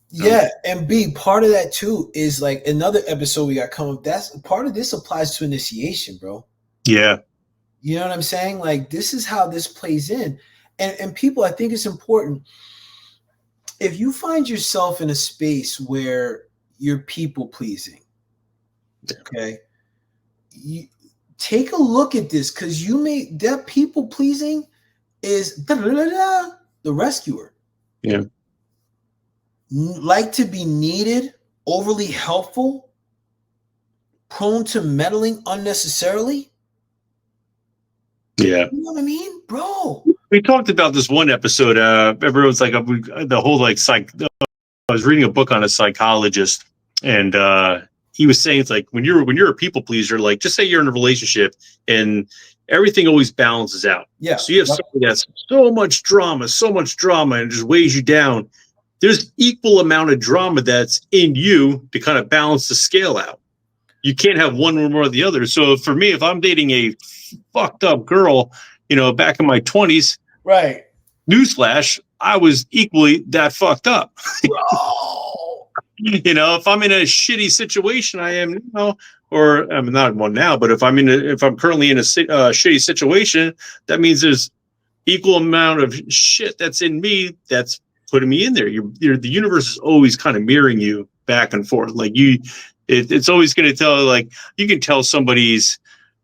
Speaker 1: Yeah, and B, part of that too is like another episode we got coming. That's part of this applies to initiation, bro.
Speaker 2: Yeah.
Speaker 1: You know what I'm saying? Like this is how this plays in. And people, I think it's important. If you find yourself in a space where you're people pleasing, okay, you take a look at this, because that people pleasing is the rescuer.
Speaker 2: Yeah.
Speaker 1: Like to be needed, overly helpful, prone to meddling unnecessarily.
Speaker 2: Yeah.
Speaker 1: You know what I mean, bro?
Speaker 2: We talked about this one episode. Everyone's like, the whole like I was reading a book on a psychologist, and he was saying it's like when you're a people pleaser, like just say you're in a relationship and everything always balances out.
Speaker 1: Yeah.
Speaker 2: So you have somebody that's so much drama, and it just weighs you down. There's equal amount of drama that's in you to kind of balance the scale out. You can't have one or more of the other. So for me, if I'm dating a fucked up girl, back in my 20s,
Speaker 1: right?
Speaker 2: Newsflash, I was equally that fucked up.
Speaker 1: Bro.
Speaker 2: If I'm in a shitty situation, I am now, or I'm not one now, but if I'm currently in a shitty situation, that means there's equal amount of shit that's in me that's putting me in there. The universe is always kind of mirroring you back and forth. Like it's always going to tell, like you can tell somebody's,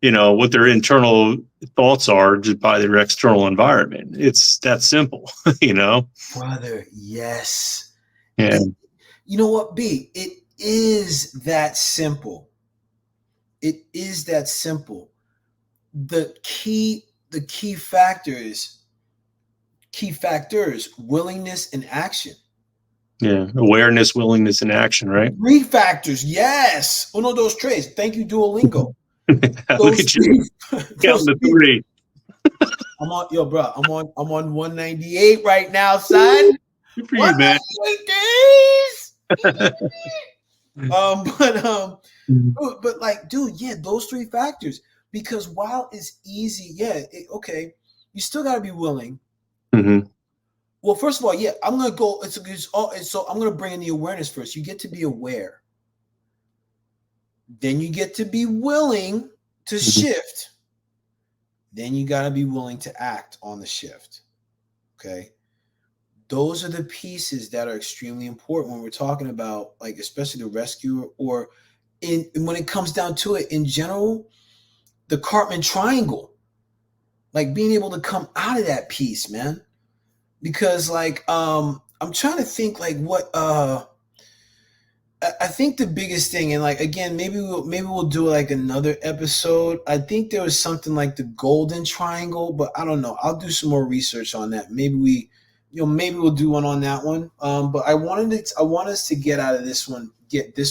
Speaker 2: what their internal thoughts are just by their external environment. It's that simple,
Speaker 1: Brother. Yes.
Speaker 2: Yeah.
Speaker 1: You know what, B? It is that simple. It is that simple. The key factors, willingness and action.
Speaker 2: Yeah. Awareness, willingness, and action, right?
Speaker 1: 3 factors. Yes. Uno, dos, tres. Thank you, Duolingo.
Speaker 2: Look at you. Counting the 3.
Speaker 1: I'm on 198 right now, son.
Speaker 2: Good for you, man.
Speaker 1: But like, dude, yeah, those 3 factors. Because while it's easy, okay, you still got to be willing.
Speaker 2: Mm-hmm.
Speaker 1: Well, first of all, yeah, I'm gonna go. So I'm gonna bring in the awareness first. You get to be aware. Then you get to be willing to shift. Then you got to be willing to act on the shift. Okay. Those are the pieces that are extremely important when we're talking about, like, especially the rescuer, or when it comes down to it in general, the Karpman Triangle, like being able to come out of that piece, man. Because like, I'm trying to think like what, I think the biggest thing, and like, again, maybe we'll do like another episode. I think there was something like the Golden Triangle, but I don't know. I'll do some more research on that. Maybe we'll do one on that one. But I want us to get this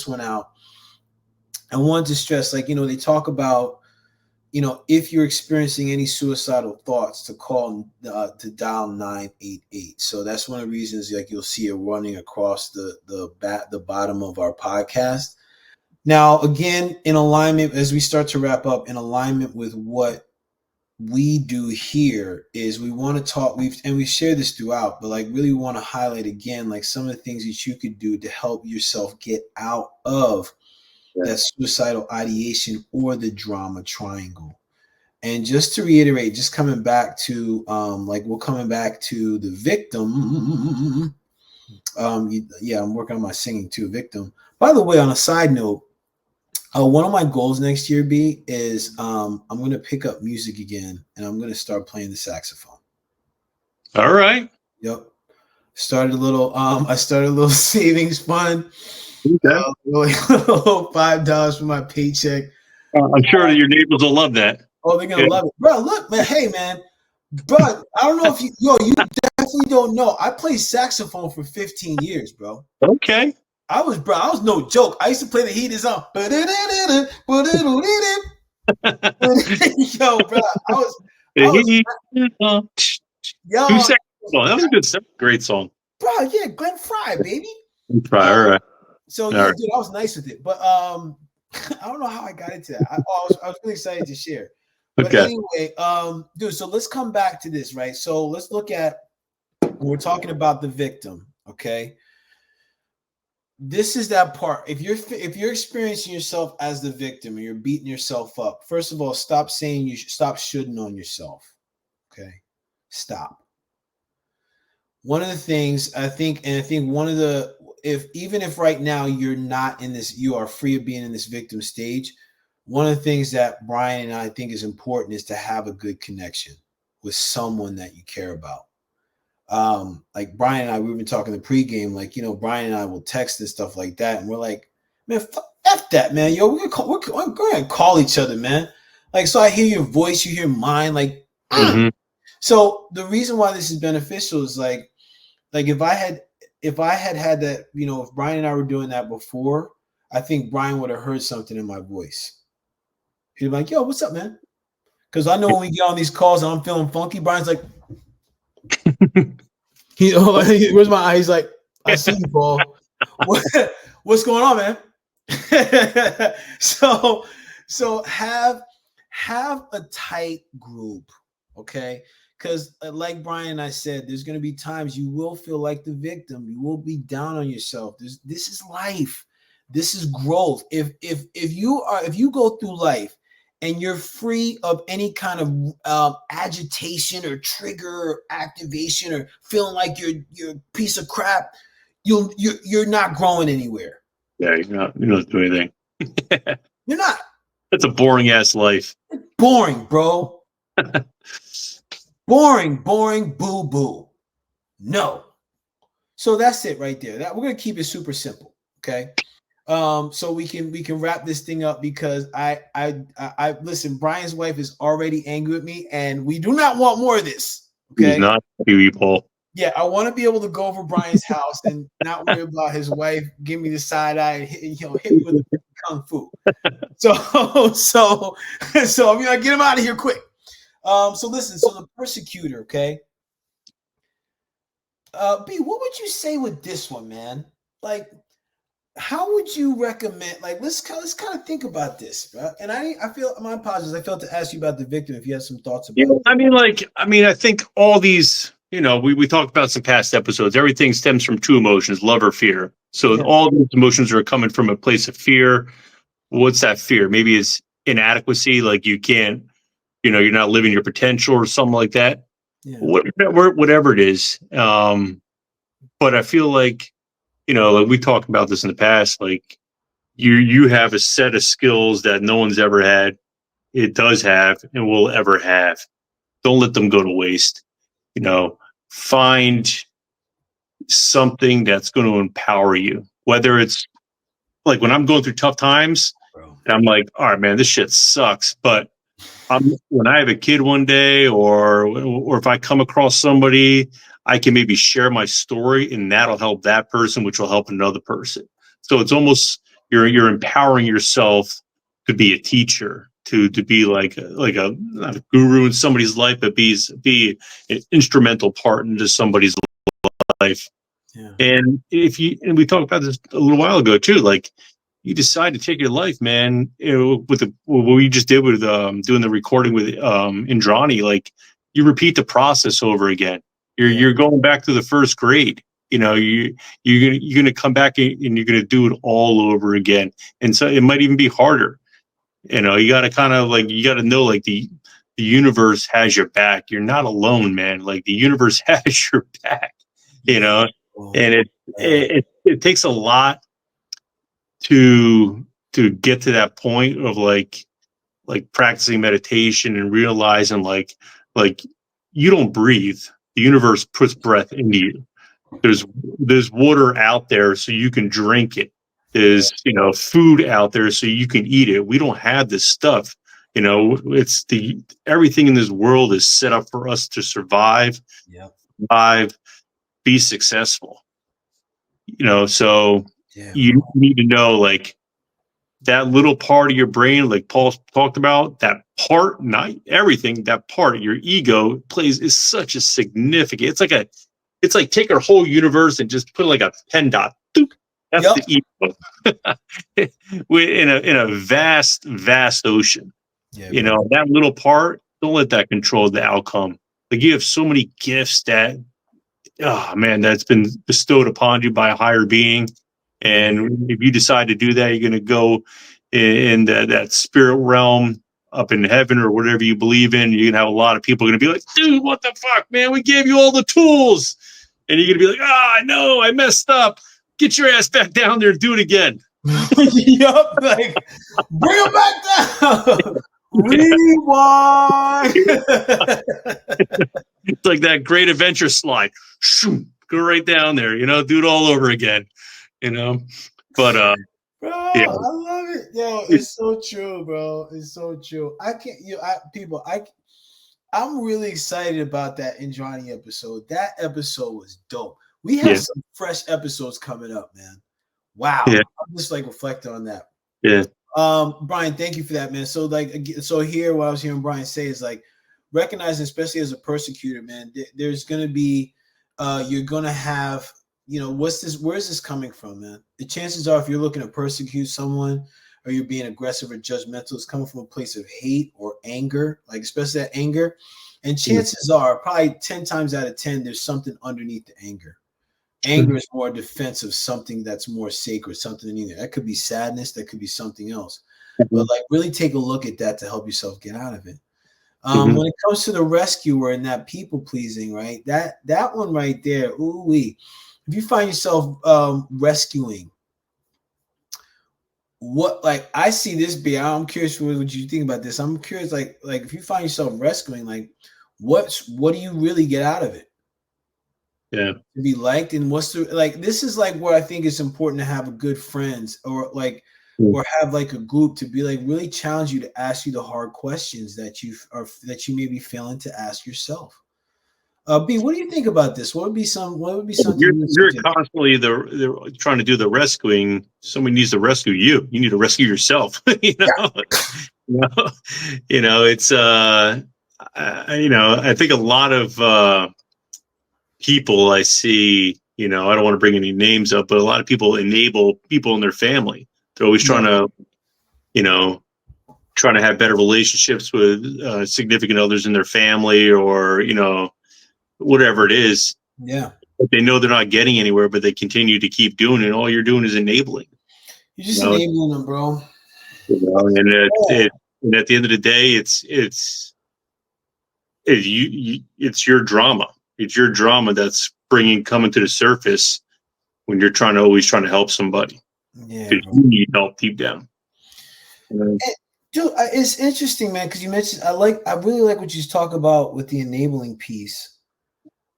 Speaker 1: one out. I wanted to stress, like, they talk about, if you're experiencing any suicidal thoughts, to call, to dial 988. So that's one of the reasons, like, you'll see it running across the bottom of our podcast. Now, again, in alignment, as we start to wrap up, in alignment with what we do here is we want to talk, we've shared this throughout, but like really want to highlight again, like some of the things that you could do to help yourself get out of that suicidal ideation or the drama triangle. And just to reiterate, just coming back to we're coming back to the victim. I'm working on my singing too, victim. By the way, on a side note, one of my goals next year, B, is I'm going to pick up music again, and I'm going to start playing the saxophone.
Speaker 2: All right.
Speaker 1: Yep. Started a little. I started a little savings fund.
Speaker 2: Okay.
Speaker 1: $5 from my paycheck.
Speaker 2: I'm sure that your neighbors will love that.
Speaker 1: Oh, they're gonna love it, bro. Look, man. Hey, man. But I don't know if you definitely don't know. I played saxophone for 15 years, bro.
Speaker 2: Okay.
Speaker 1: I was no joke. I used to play the heat is on. Yo, bro.
Speaker 2: Yo, that was a good, great song.
Speaker 1: Bro, yeah, Glenn Fry, baby.
Speaker 2: Fry, all right.
Speaker 1: So yeah, dude, I was nice with it. But I don't know how I got into that. I was really excited to share. But anyway, dude, so let's come back to this, right? So let's look at, we're talking about the victim, okay? This is that part. If you're experiencing yourself as the victim and you're beating yourself up, first of all, stop saying stop shoulding on yourself. Okay? Stop. One of the things I think one of the, even if right now you're not in this, you are free of being in this victim stage, one of the things that Brian and I think is important is to have a good connection with someone that you care about. Like Brian and I, we've been talking the pregame, like, Brian and I will text and stuff like that. And we're like, man, F that, man. Yo, we're going to call each other, man. Like, so I hear your voice, you hear mine, like, So the reason why this is beneficial is like if I had that, if Brian and I were doing that before, I think Brian would have heard something in my voice. He'd be like, yo, what's up, man? Because I know when we get on these calls and I'm feeling funky, Brian's like, where's my eye? He's like, I see you, Paul. What's going on, man? So have a tight group, okay? Because like Brian and I said, there's going to be times you will feel like the victim. You will be down on yourself. This is life. This is growth. If you go through life and you're free of any kind of agitation or trigger or activation or feeling like you're a piece of crap, you're not growing anywhere.
Speaker 2: Yeah, you're not doing anything.
Speaker 1: You're not.
Speaker 2: That's a boring ass life.
Speaker 1: Boring, bro. Boring, boo boo. No. So that's it right there. That we're gonna keep it super simple. Okay. So we can wrap this thing up because I listen, Brian's wife is already angry with me and we do not want more of this. Okay.
Speaker 2: He's not people.
Speaker 1: Yeah, I want to be able to go over Brian's house and not worry about his wife give me the side eye and hit me with the kung fu. So I'm gonna get him out of here quick. So listen, so the persecutor, okay. B, what would you say with this one, man? Like, how would you recommend? Like, let's kind of think about this, bro. And I feel, my apologies, I failed to ask you about the victim. If you have some thoughts about it.
Speaker 2: I think all these, we talked about some past episodes. Everything stems from two emotions: love or fear. So all these emotions are coming from a place of fear. What's that fear? Maybe it's inadequacy, like you can't, you're not living your potential or something like that. Yeah. Whatever it is. But I feel like, like we talked about this in the past, like you have a set of skills that no one's ever had. It does have and will ever have. Don't let them go to waste. Find something that's going to empower you. Whether it's like when I'm going through tough times, and I'm like, all right, man, this shit sucks. But when I have a kid one day, or if I come across somebody, I can maybe share my story, and that'll help that person, which will help another person. So it's almost you're empowering yourself to be a teacher, to be like a not a guru in somebody's life, but be an instrumental part into somebody's life. Yeah. And we talked about this a little while ago too. Like you decide to take your life, man, with what we just did with doing the recording with Indrani, like you repeat the process over again. You're going back to the first grade. You're gonna come back and you're gonna do it all over again. And so it might even be harder. You got to kind of like, you got to know, like the universe has your back. You're not alone, man. Like the universe has your back, and it takes a lot to get to that point of like practicing meditation and realizing like you don't breathe. The universe puts breath into you. There's water out there so you can drink it. There's food out there so you can eat it. We don't have this stuff. It's everything in this world is set up for us to survive, be successful. So you need to know, like, that little part of your brain, like Paul talked about, that part, not everything, that part, your ego is such a significant. It's like take our whole universe and just put like a pen dot. That's the ego. in a vast ocean. That little part, don't let that control the outcome. Like, you have so many gifts that, oh man, that's been bestowed upon you by a higher being. And if you decide to do that, you're going to go in that spirit realm up in heaven or whatever you believe in. You're going to have a lot of people going to be like, dude, what the fuck, man? We gave you all the tools. And you're going to be like, I know, I messed up. Get your ass back down there and do it again.
Speaker 1: Yup, like, bring him back down. Rewind.
Speaker 2: It's like that Great Adventure slide. Go right down there, do it all over again, But
Speaker 1: bro, I love it. Yo, it's so true, bro. It's so true. I'm really excited about that Indrani episode. That episode was dope. We have some fresh episodes coming up, man. Wow. I'm just like reflecting on that.
Speaker 2: Yeah.
Speaker 1: Brian, thank you for that, man. So here, what I was hearing Brian say is like, recognizing, especially as a persecutor, man, there's gonna be you're gonna have, where's this coming from, man? The chances are, if you're looking to persecute someone or you're being aggressive or judgmental, it's coming from a place of hate or anger, like especially that anger. And chances are, probably 10 times out of 10, there's something underneath the anger. Anger is more defense of something that's more sacred, something in there. That could be sadness, that could be something else. But like, really take a look at that to help yourself get out of it. When it comes to the rescuer and that people pleasing, right? That one right there, ooh-wee. If you find yourself rescuing, what, like, I see this be, I'm curious what you think about this. I'm curious, like if you find yourself rescuing, like, what do you really get out of it?
Speaker 2: Yeah.
Speaker 1: To be liked, and what's the, like, this is like where I think it's important to have a good friends or like or have like a group to be like really challenge you to ask you the hard questions that you may be failing to ask yourself. B, what do you think about this? What would be something
Speaker 2: you're constantly trying to do the rescuing. Somebody needs to rescue you. You need to rescue yourself. It's I think a lot of people I see, I don't want to bring any names up, but a lot of people enable people in their family. They're always trying to, have better relationships with significant others in their family, or, whatever it is.
Speaker 1: Yeah.
Speaker 2: But they know they're not getting anywhere, but they continue to keep doing it. All you're doing is enabling.
Speaker 1: You're just enabling them, bro.
Speaker 2: And at the end of the day, it's your drama. It's your drama that's coming to the surface when you're always trying to help somebody.
Speaker 1: Yeah,
Speaker 2: because you need help deep down.
Speaker 1: Dude, it's interesting, man, because you mentioned, I really like what you talk about with the enabling piece,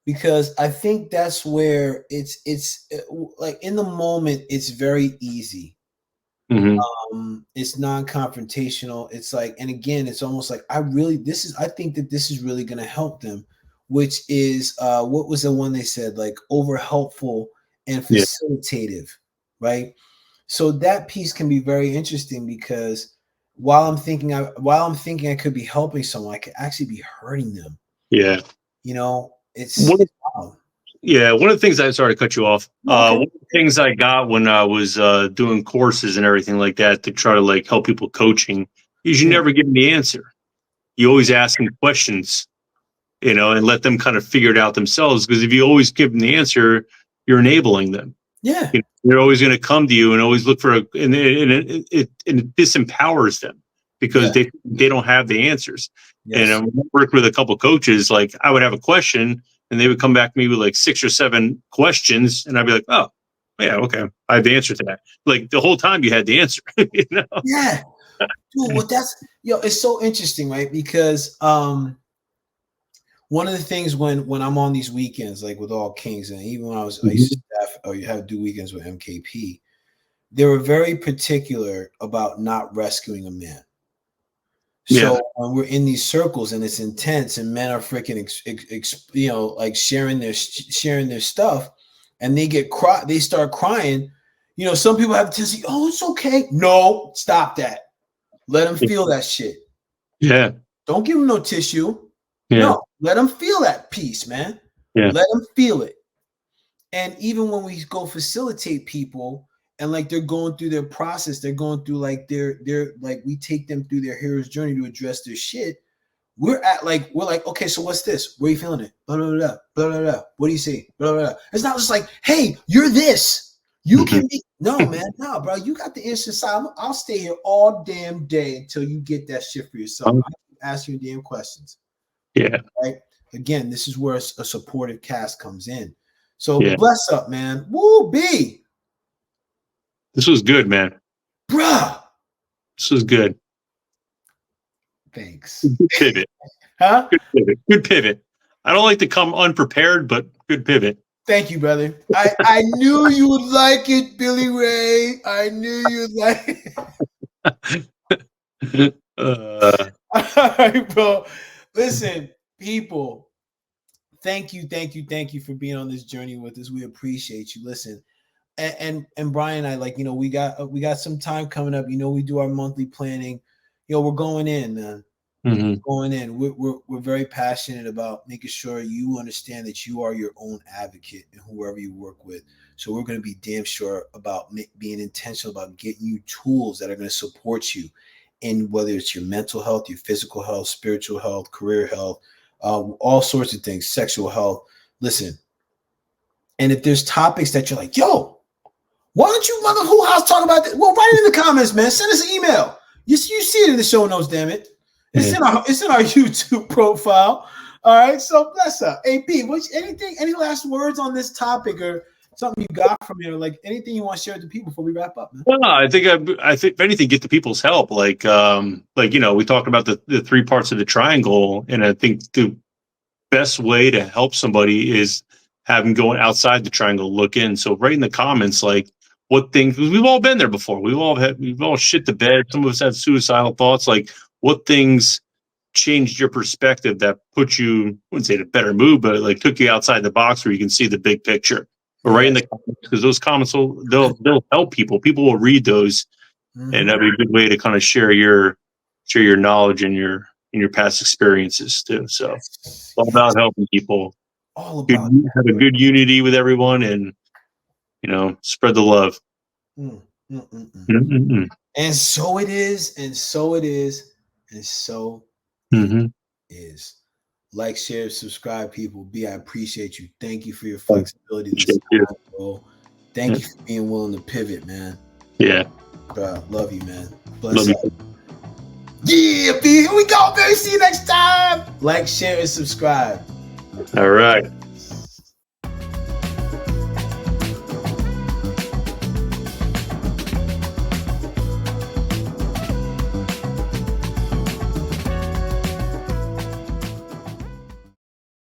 Speaker 1: because I think that's where it's like, in the moment, it's very easy. It's non-confrontational. It's like, and again, it's almost like, I think that this is really going to help them, which is what was the one they said, like, over helpful and facilitative, right? So that piece can be very interesting, because while I'm thinking I could be helping someone, I could actually be hurting them.
Speaker 2: Yeah.
Speaker 1: It's
Speaker 2: Yeah, one of the things I sorry to cut you off.
Speaker 1: Okay.
Speaker 2: One of the things I got when I was doing courses and everything like that to try to like help people coaching is you never give them the answer. You always ask them questions, and let them kind of figure it out themselves. Because if you always give them the answer, you're enabling them.
Speaker 1: Yeah.
Speaker 2: They're always going to come to you and always look for and it disempowers them because they don't have the answers.
Speaker 1: Yes.
Speaker 2: And I worked with a couple of coaches. Like I would have a question and they would come back to me with like 6 or 7 questions, and I'd be like, "Oh, yeah, okay, I have the answer to that." Like the whole time you had the answer.
Speaker 1: Yeah, dude. Well, it's so interesting, right? Because one of the things when I'm on these weekends, like with All Kings, and even when I used to staff or you have to do weekends with MKP, they were very particular about not rescuing a man. So when we're in these circles and it's intense and men are freaking, like sharing their stuff, and they start crying. Some people have to say, "Oh, it's okay." No, stop that. Let them feel that shit.
Speaker 2: Yeah.
Speaker 1: Don't give them no tissue.
Speaker 2: Yeah.
Speaker 1: No, let them feel that piece, man.
Speaker 2: Yeah.
Speaker 1: Let them feel it. And even when we go facilitate people, and like they're going through their process, they're going through like their like we take them through their hero's journey to address their shit. We're like, okay, so what's this? Where are you feeling it? Blah, blah, blah, blah, blah, blah. What do you see? Blah, blah, blah. It's not just like, hey, you're this. You can be. No, man. No, bro. You got the answer inside. I'll stay here all damn day until you get that shit for yourself. I keep asking you damn questions.
Speaker 2: Yeah.
Speaker 1: Right. Again, this is where a supportive cast comes in. So bless up, man. Woo, B.
Speaker 2: This was good, man.
Speaker 1: Bruh.
Speaker 2: This was good.
Speaker 1: Thanks.
Speaker 2: Good pivot.
Speaker 1: Huh?
Speaker 2: Good pivot. I don't like to come unprepared, but good pivot.
Speaker 1: Thank you, brother. I knew you would like it, Billy Ray. I knew you'd like it. All right, bro. Listen, people. Thank you for being on this journey with us. We appreciate you. Listen, and Brian and I, we got some time coming up. We do our monthly planning. We're going in, man. Going in. We're very passionate about making sure you understand that you are your own advocate and whoever you work with. So we're going to be damn sure about being intentional about getting you tools that are going to support you in whether it's your mental health, your physical health, spiritual health, career health, all sorts of things, sexual health. Listen, and if there's topics that you're like, yo, why don't you mother who house talk about this? Well, write it in the comments, man. Send us an email. You see it in the show notes, damn it. It's in our YouTube profile. All right. So bless up. AP, any last words on this topic or something you got from here? Like anything you want to share with the people before we wrap up, man?
Speaker 2: Well, I think if anything, get the people's help. Like we talked about the 3 parts of the triangle, and I think the best way to help somebody is have them go outside the triangle, look in. So write in the comments like what things, because we've all been there before. We've all shit the bed. Some of us had suicidal thoughts. Like what things changed your perspective that put you, I wouldn't say in a better mood, but like took you outside the box where you can see the big picture. Or right in the comments, because those comments they'll help people. People will read those, and that'd be a good way to kind of share your knowledge and your past experiences too. So it's all about helping people.
Speaker 1: All about
Speaker 2: have a good unity with everyone, and spread the love.
Speaker 1: And so it is, and so it is, and so is. Like, share, subscribe, people. B, I appreciate you. Thank you for your flexibility this time, bro. Thank you for being willing to pivot, man.
Speaker 2: Yeah.
Speaker 1: Bro, love you, man. Bless up. Yeah, B, here we go, baby. See you next time. Like, share, and subscribe.
Speaker 2: All right.